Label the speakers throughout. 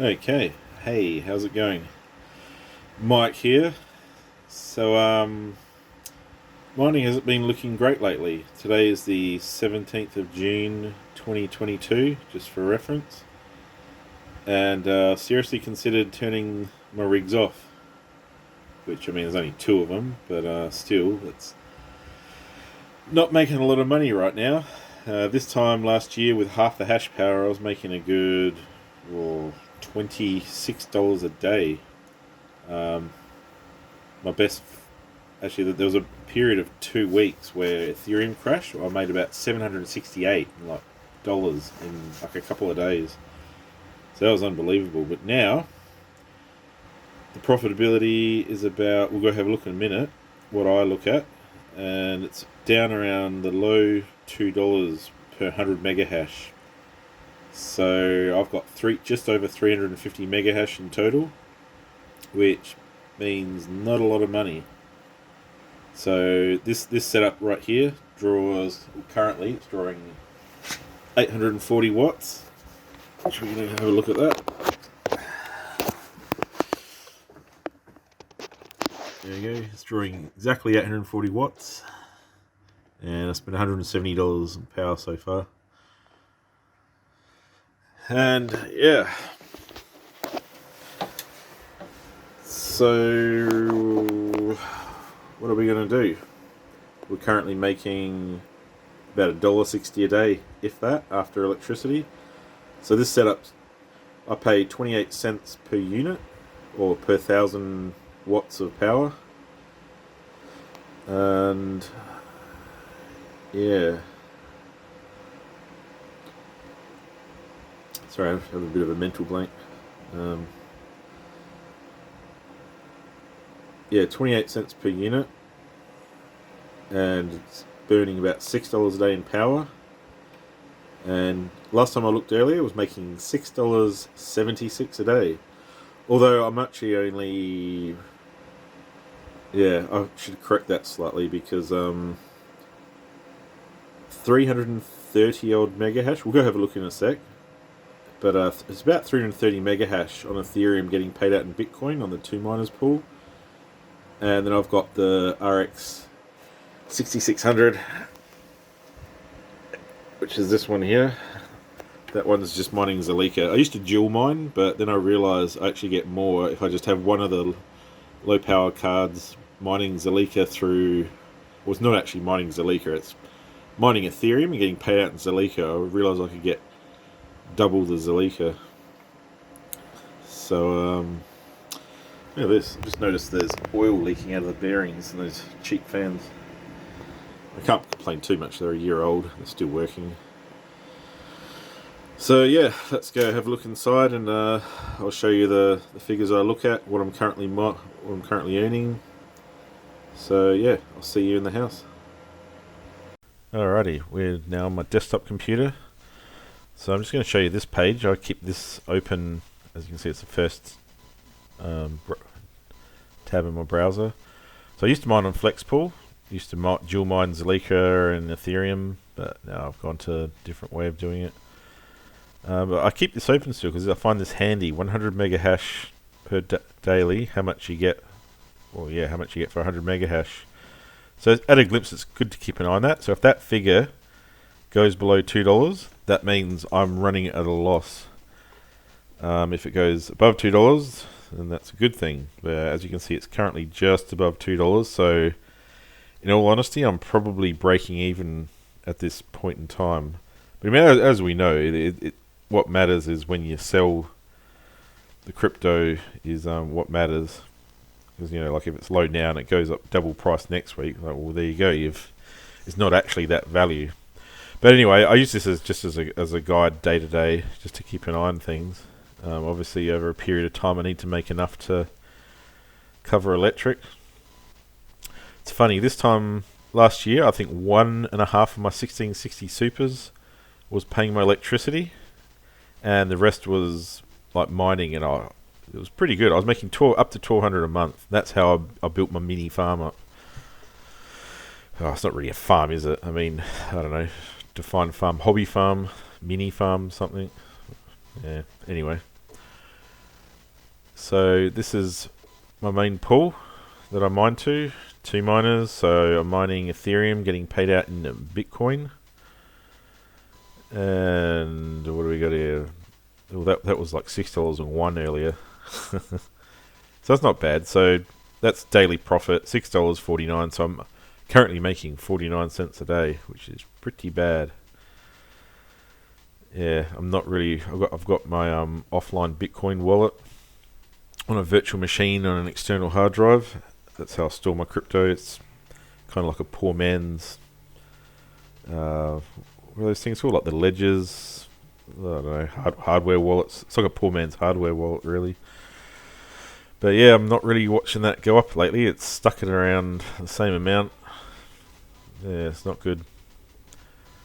Speaker 1: Okay. Hey, how's it going? Mike here. So, mining hasn't been looking great lately. Today is the 17th of June 2022, just for reference. And seriously considered turning my rigs off. Which, I mean, there's only two of them, but still, it's not making a lot of money right now. This time last year, with half the hash power, I was making a good, well, $26 a day. Um, my best Actually, there was a period of 2 weeks where Ethereum crashed. I made about 768 dollars in like a couple of days. So that was unbelievable. But now the profitability is about. We'll go have a look in a minute. What I look at, and it's down around the low $2 per 100 megahash. So I've got just over 350 megahash in total, which means not a lot of money. So this setup right here draws, currently it's drawing 840 watts. Which we're going to have a look at that. There you go. It's drawing exactly 840 watts, and I spent $170 in power so far. And yeah, so what are we going to do? We're currently making about $1.60 a day, if that, after electricity. So this setup, I pay 28 cents per unit, or per 1,000 watts of power. And yeah, sorry, I have a bit of a mental blank. Um, yeah, 28 cents per unit, and it's burning about $6 a day in power. And last time I looked earlier, it was making $6.76 a day. Although I'm actually only, yeah, I should correct that slightly because 330 odd megahash. We'll go have a look in a sec. But it's about 330 megahash on Ethereum getting paid out in Bitcoin on the two miners pool. And then I've got the RX 6600, which is this one here. That one's just mining Zalika. I used to dual mine, but then I realised I actually get more if I just have one of the low power cards mining Zalika through. Well, it's not actually mining Zalika, it's mining Ethereum and getting paid out in Zalika. I realised I could get double the Zalika. So, look at this. I just noticed there's oil leaking out of the bearings and those cheap fans. I can't complain too much, they're a year old, they're still working. So yeah, let's go have a look inside, and I'll show you the figures I look at, what I'm currently earning. So yeah, I'll see you in the house. Alrighty, we're now on my desktop computer. So I'm just going to show you this page. I keep this open. As you can see, it's the first tab in my browser. So I used to mine on Flexpool. Used to dual mine Zalika and Ethereum, but now I've gone to a different way of doing it. But I keep this open still because I find this handy. 100 megahash per daily. How much you get? Well, yeah, how much you get for 100 megahash. So at a glimpse, it's good to keep an eye on that. So if that figure goes below $2, that means I'm running at a loss. If it goes above $2, then that's a good thing. But as you can see, it's currently just above $2. So in all honesty, I'm probably breaking even at this point in time. But I mean, as we know, what matters is when you sell the crypto is what matters. Because, you know, like if it's low now and it goes up double price next week, like, well, there you go. It's not actually that value. But anyway, I use this as a guide day to day, just to keep an eye on things. Obviously, over a period of time, I need to make enough to cover electric. It's funny, this time last year, I think 1.5 of my 1660 supers was paying my electricity, and the rest was like mining, and it was pretty good. I was making up to 1,200 a month. That's how I built my mini farm up. Oh, it's not really a farm, is it? I mean, I don't know. Define farm, hobby farm, mini farm, something. Yeah. Anyway, So this is my main pool that I mine to. 2 miners. So I'm mining Ethereum, getting paid out in Bitcoin. And what do we got here? Well, that was like $6.01 earlier. So that's not bad. So that's daily profit, $6.49. So I'm currently making 49 cents a day, which is pretty bad. Yeah, I'm not really. I've got my offline Bitcoin wallet on a virtual machine on an external hard drive. That's how I store my crypto. It's kind of like a poor man's. What are those things called? Like the ledgers. I don't know. Hardware wallets. It's like a poor man's hardware wallet, really. But yeah, I'm not really watching that go up lately. It's stuck at around the same amount. Yeah, it's not good.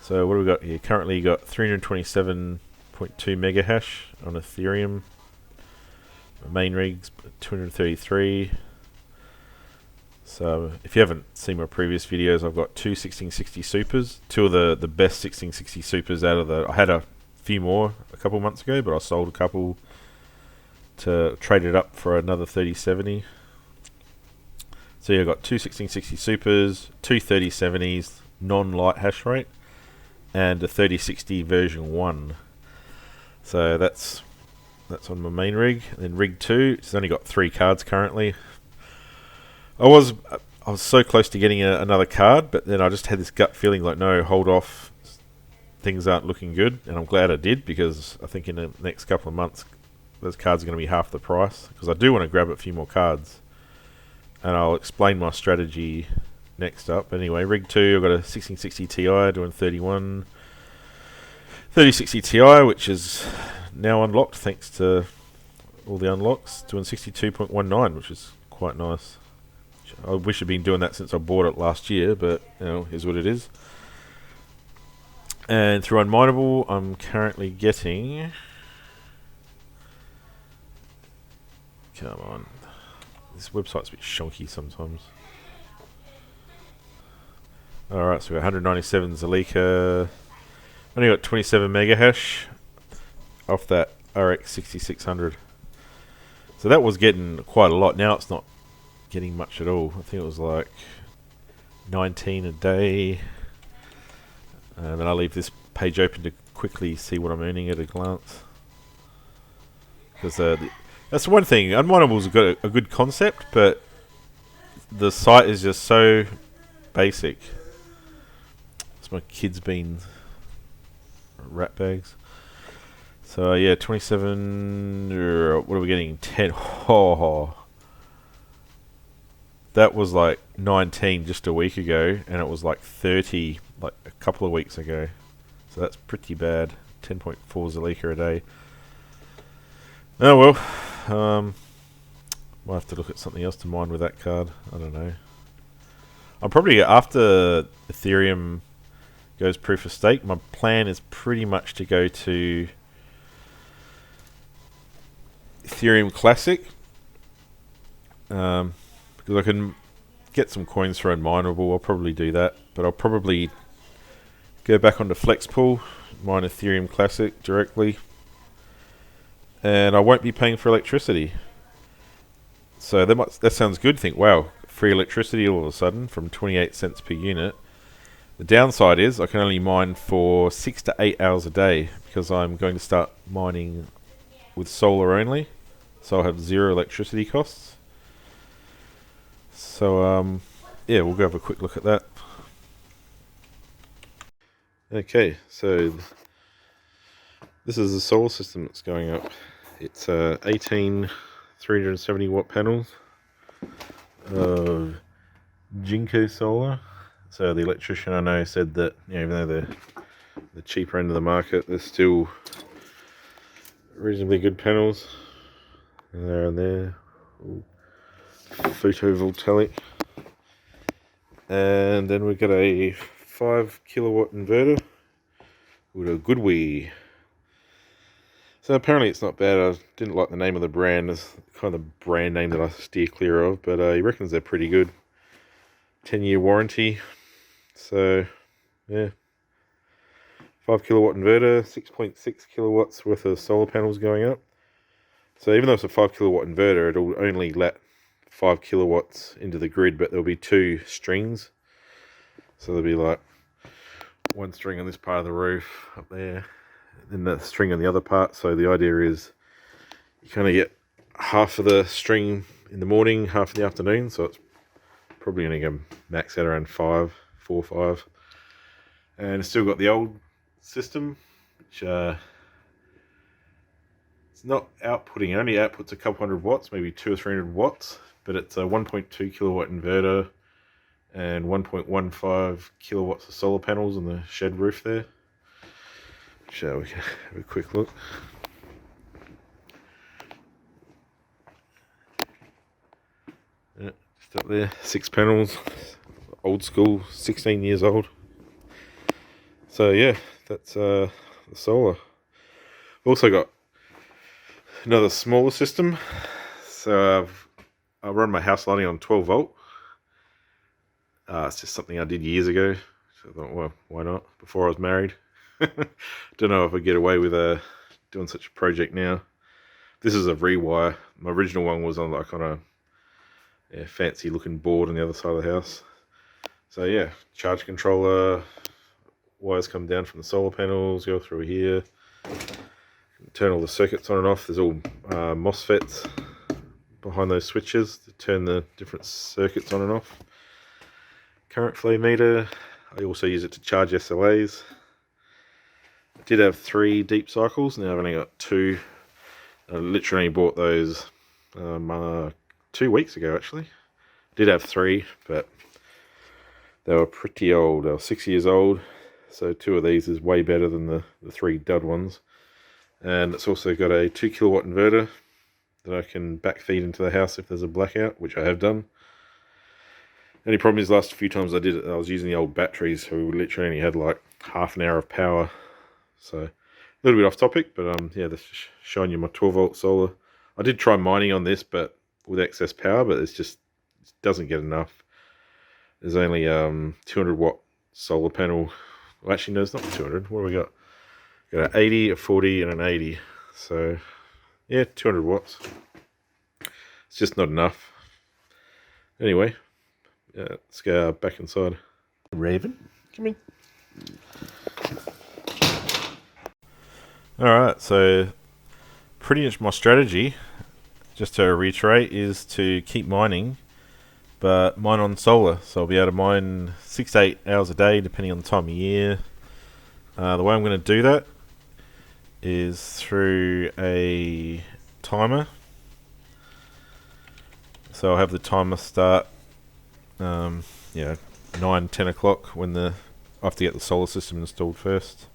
Speaker 1: So what do we got here? Currently you got 327.2 mega hash on Ethereum. My main rig's 233. So if you haven't seen my previous videos, I've got two 1660 supers. Two of the best 1660 supers out of the... I had a few more a couple months ago, but I sold a couple to trade it up for another 3070. So yeah, I've got two 1660 supers, two 3070s, non-light hash rate, and a 3060 version 1. So that's on my main rig. And then rig 2, it's only got 3 cards currently. I was so close to getting another card, but then I just had this gut feeling like, no, hold off. Things aren't looking good, and I'm glad I did, because I think in the next couple of months those cards are going to be half the price, because I do want to grab a few more cards, and I'll explain my strategy next up. Anyway, rig 2, I've got a 1660 Ti doing 31, 3060 Ti, which is now unlocked thanks to all the unlocks, doing 62.19, which is quite nice. I wish I'd been doing that since I bought it last year, but you know, is what it is. And through Unmineable, I'm currently getting... Come on. This website's a bit shonky sometimes. Alright, so we've got 197 Zalika. Only got 27 mega hash off that RX 6600. So that was getting quite a lot. Now it's not getting much at all. I think it was like 19 a day. And then I'll leave this page open to quickly see what I'm earning at a glance. Because that's one thing. Unminable's got a good concept, but the site is just so basic. It's my kids being rat bags. So yeah, 27. What are we getting? 10. Oh, that was like 19 just a week ago, and it was like 30 like a couple of weeks ago. So that's pretty bad. 10.4 Zalika a day. Oh well. Might have to look at something else to mine with that card. I don't know. I'm probably, after Ethereum goes proof of stake, my plan is pretty much to go to Ethereum Classic. Because I can get some coins for Unmineable. I'll probably do that. But I'll probably go back onto Flexpool, mine Ethereum Classic directly. And I won't be paying for electricity. So that sounds good. Think, wow, free electricity all of a sudden from 28 cents per unit. The downside is I can only mine for 6 to 8 hours a day, because I'm going to start mining with solar only. So I'll have 0 electricity costs. So yeah, we'll go have a quick look at that. Okay, so this is the solar system that's going up. It's 18 370 watt panels of Jinko solar. So the electrician I know said that, you know, even though they're the cheaper end of the market, they're still reasonably good panels. And there and there. Ooh. Photovoltaic. And then we've got a 5 kilowatt inverter with a good wee. So apparently it's not bad. I didn't like the name of the brand. It's kind of the brand name that I steer clear of, but he reckons they're pretty good. 10-year warranty. So yeah, 5 kilowatt inverter, 6.6 kilowatts worth of solar panels going up. So even though it's a 5 kilowatt inverter, it'll only let 5 kilowatts into the grid, but there'll be 2 strings. So there'll be like one string on this part of the roof up there, and then the string on the other part. So the idea is you kind of get half of the string in the morning, half in the afternoon. So it's probably going to go max out around 4 or 5. And it's still got the old system, which it's not outputting. It only outputs a couple hundred watts, maybe 200 or 300 watts. But it's a 1.2 kilowatt inverter and 1.15 kilowatts of solar panels on the shed roof there. Shall we have a quick look? Yeah, just up there, 6 panels, old school, 16 years old. So yeah, that's the solar. Also got another smaller system. So I run my house lighting on 12 volt. It's just something I did years ago. So I thought, well, why not? Before I was married. Don't know if I get away with doing such a project now. This is a rewire. My original one was on like on a fancy looking board on the other side of the house. So yeah, charge controller, wires come down from the solar panels, go through here, turn all the circuits on and off. There's all MOSFETs behind those switches to turn the different circuits on and off. Current flow meter, I also use it to charge SLAs. I did have 3 deep cycles, now I've only got 2. I literally bought those 2 weeks ago actually. Did have 3, but they were pretty old. They were 6 years old, so 2 of these is way better than the 3 dud ones. And it's also got a 2 kilowatt inverter that I can backfeed into the house if there's a blackout, which I have done. Only problem is, last few times I did it, I was using the old batteries, so we literally only had like half an hour of power. So a little bit off topic, but yeah, that's just showing you my 12 volt solar. I did try mining on this, but with excess power, but it doesn't get enough. There's only 200 watt solar panel. Well, actually, no, it's not 200. What do we got? Got an 80, a 40, and an 80. So yeah, 200 watts. It's just not enough. Anyway, let's go back inside. Raven, come in. Alright, so pretty much my strategy, just to reiterate, is to keep mining, but mine on solar. So I'll be able to mine 6 to 8 hours a day, depending on the time of year. The way I'm going to do that is through a timer. So I'll have the timer start 9, 10 o'clock when I have to get the solar system installed first.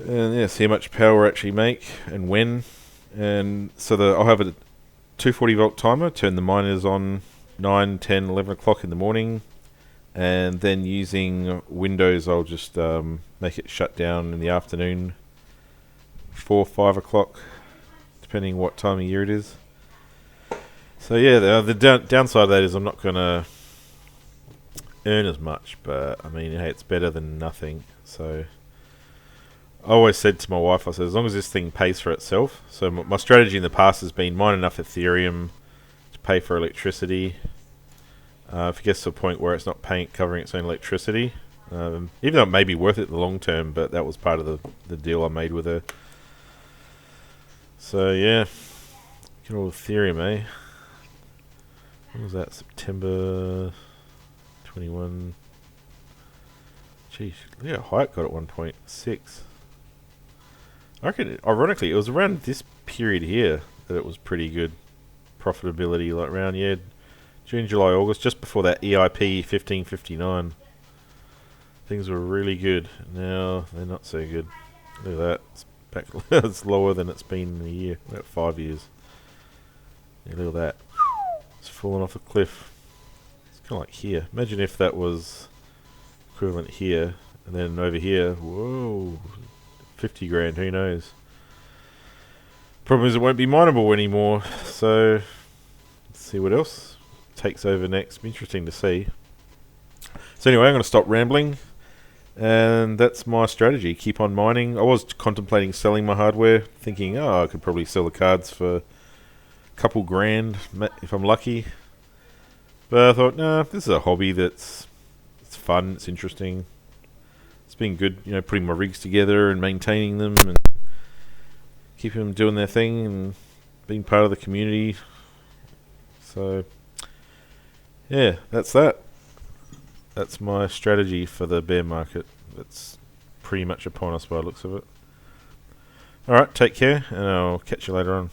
Speaker 1: And yeah, see how much power I actually make and when. And so I'll have a 240 volt timer, turn the miners on 9, 10, 11 o'clock in the morning. And then using Windows, I'll just make it shut down in the afternoon, 4, 5 o'clock, depending what time of year it is. So yeah, the downside of that is I'm not going to earn as much, but I mean, hey, it's better than nothing. So I always said to my wife, I said, as long as this thing pays for itself. So my strategy in the past has been mine enough Ethereum to pay for electricity. If it gets to a point where it's not covering its own electricity, even though it may be worth it in the long term, but that was part of the deal I made with her. So yeah, get all Ethereum, eh? When was that? September 21. Jeez, look how high it got at 1.6. I reckon, ironically, it was around this period here that it was pretty good profitability, like around, June, July, August, just before that EIP 1559. Things were really good. Now they're not so good. Look at that. It's back. It's lower than it's been in a year, about 5 years. Yeah, look at that. It's fallen off a cliff. It's kind of like here. Imagine if that was equivalent here, and then over here, whoa, 50 grand, who knows. Problem is it won't be mineable anymore, so let's see what else takes over next. Be interesting to see. So anyway, I'm going to stop rambling And that's my strategy. Keep on mining. I was contemplating selling my hardware, thinking, I could probably sell the cards for a couple grand if I'm lucky. But I thought, no, this is a hobby it's fun, it's interesting. It's been good, putting my rigs together and maintaining them and keeping them doing their thing and being part of the community. So, yeah, that's that. That's my strategy for the bear market. That's pretty much upon us by the looks of it. Alright, take care, and I'll catch you later on.